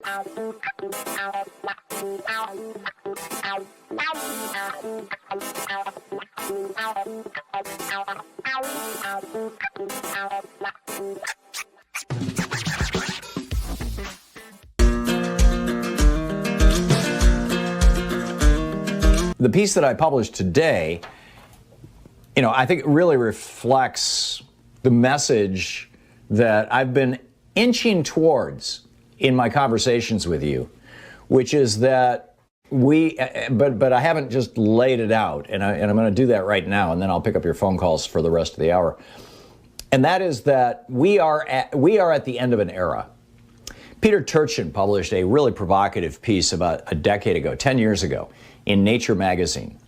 The piece that I published today, I think it really reflects the message that I've been inching towards in my conversations with you, which is that but I haven't just laid it out, and I'm going to do that right now, and then I'll pick up your phone calls for the rest of the hour. And that is that we are at the end of an era. Peter Turchin published a really provocative piece about a decade ago, 10 years ago, in Nature magazine.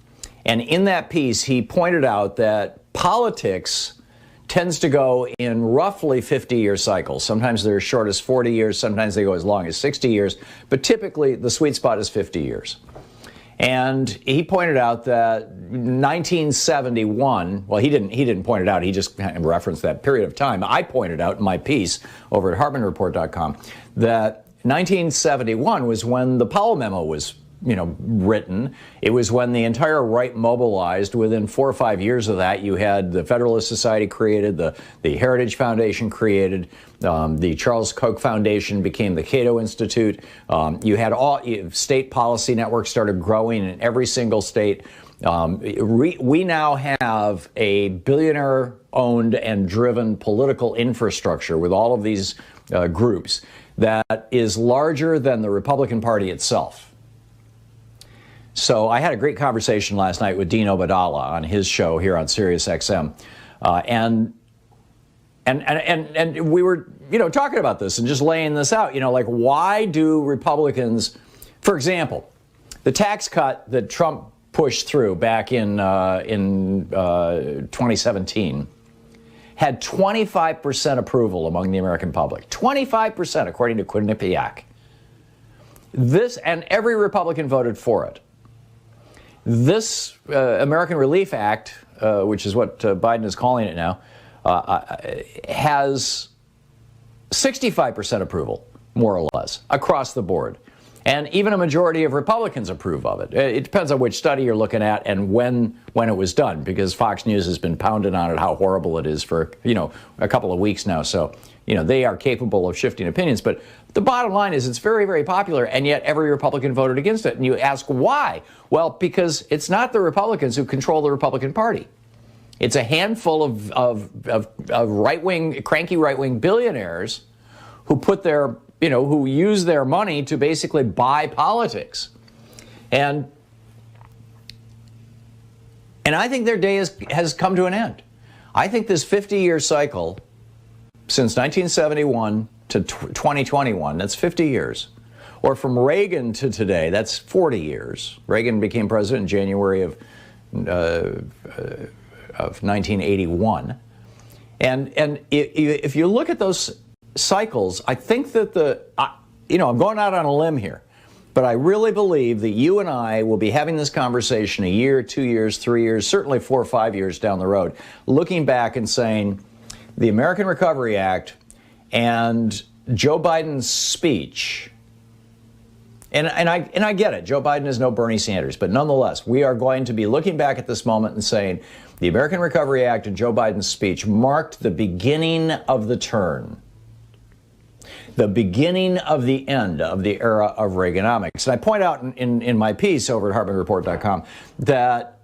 And in that piece, he pointed out that politics tends to go in roughly 50-year cycles. Sometimes they're as short as 40 years, sometimes they go as long as 60 years, but typically the sweet spot is 50 years. And he pointed out that 1971, well, he didn't point it out, he just kind of referenced that period of time. I pointed out in my piece over at HartmannReport.com that 1971 was when the Powell memo was written. It was when the entire right mobilized. Within 4 or 5 years of that, you had the Federalist Society created, the Heritage Foundation created, the Charles Koch Foundation became the Cato Institute. You had state policy networks started growing in every single state. We now have a billionaire-owned and driven political infrastructure with all of these groups that is larger than the Republican Party itself. So I had a great conversation last night with Dean Obeidallah on his show here on Sirius XM, and we were talking about this and just laying this out. Like, why do Republicans, for example, the tax cut that Trump pushed through back in 2017 had 25% approval among the American public, 25% according to Quinnipiac. And every Republican voted for it. This American Relief Act, which is what Biden is calling it now, has 65% approval, more or less, across the board. And even a majority of Republicans approve of it. It depends on which study you're looking at and when it was done, because Fox News has been pounding on it how horrible it is for, a couple of weeks now. So, they are capable of shifting opinions. But the bottom line is it's very, very popular, and yet every Republican voted against it. And you ask why? Well, because it's not the Republicans who control the Republican Party. It's a handful of right-wing, cranky right-wing billionaires who put their who use their money to basically buy politics. And I think their day has come to an end. I think this 50-year cycle, since 1971 to 2021, that's 50 years. Or from Reagan to today, that's 40 years. Reagan became president in January of 1981. And if you look at those cycles, I think that I'm going out on a limb here, but I really believe that you and I will be having this conversation a year, 2 years, 3 years, certainly 4 or 5 years down the road, looking back and saying the American Recovery Act and Joe Biden's speech, and I get it, Joe Biden is no Bernie Sanders, but nonetheless, we are going to be looking back at this moment and saying the American Recovery Act and Joe Biden's speech marked the beginning of the turn. The beginning of the end of the era of Reaganomics. And I point out in my piece over at HartmannReport.com that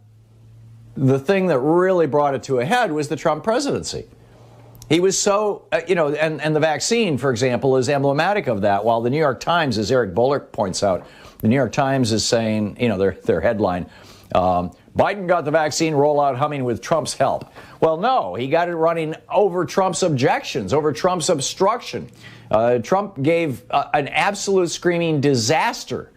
the thing that really brought it to a head was the Trump presidency. He was so, and the vaccine, for example, is emblematic of that. While the New York Times, as Eric Bollick points out, the New York Times is saying, their headline, Biden got the vaccine rollout humming with Trump's help. Well, no, he got it running over Trump's objections, over Trump's obstruction. Trump gave an absolute screaming disaster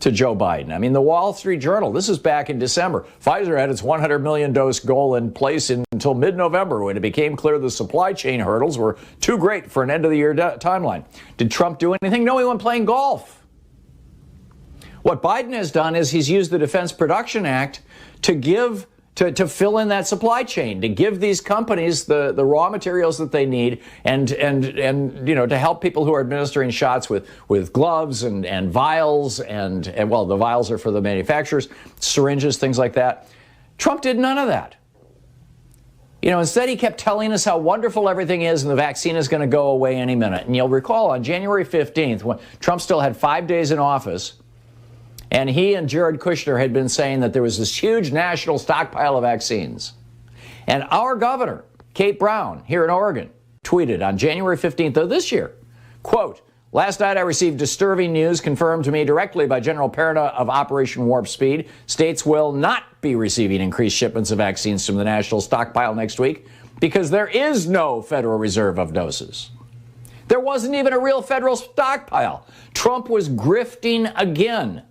to Joe Biden. I mean, the Wall Street Journal, this is back in December. Pfizer had its 100 million dose goal in place until mid-November when it became clear the supply chain hurdles were too great for an end-of-the-year timeline. Did Trump do anything? No, he went playing golf. What Biden has done is he's used the Defense Production Act to give to fill in that supply chain, to give these companies the raw materials that they need, and to help people who are administering shots with gloves and vials and well, the vials are for the manufacturers, syringes, things like that. Trump did none of that. Instead he kept telling us how wonderful everything is and the vaccine is going to go away any minute. And you'll recall on January 15th, when Trump still had 5 days in office, and he and Jared Kushner had been saying that there was this huge national stockpile of vaccines. And our governor, Kate Brown, here in Oregon, tweeted on January 15th of this year, quote, "Last night I received disturbing news confirmed to me directly by General Perna of Operation Warp Speed. States will not be receiving increased shipments of vaccines from the national stockpile next week because there is no Federal Reserve of doses." There wasn't even a real federal stockpile. Trump was grifting again.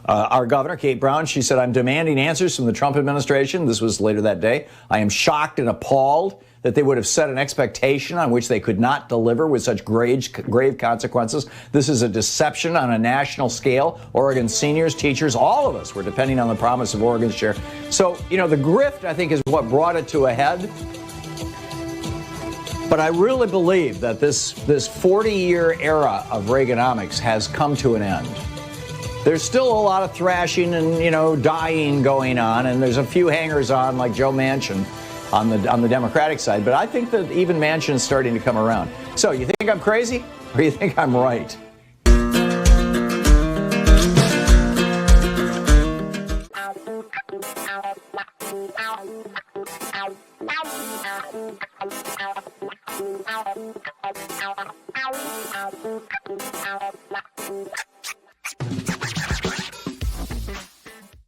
Our governor, Kate Brown, she said, "I'm demanding answers from the Trump administration." This was later that day. "I am shocked and appalled that they would have set an expectation on which they could not deliver with such grave consequences. This is a deception on a national scale. Oregon seniors, teachers, all of us were depending on the promise of Oregon's share." So, the grift, I think, is what brought it to a head. But I really believe that this 40-year era of Reaganomics has come to an end. There's still a lot of thrashing and, dying going on, and there's a few hangers-on like Joe Manchin on the Democratic side, but I think that even Manchin is starting to come around. So you think I'm crazy, or you think I'm right?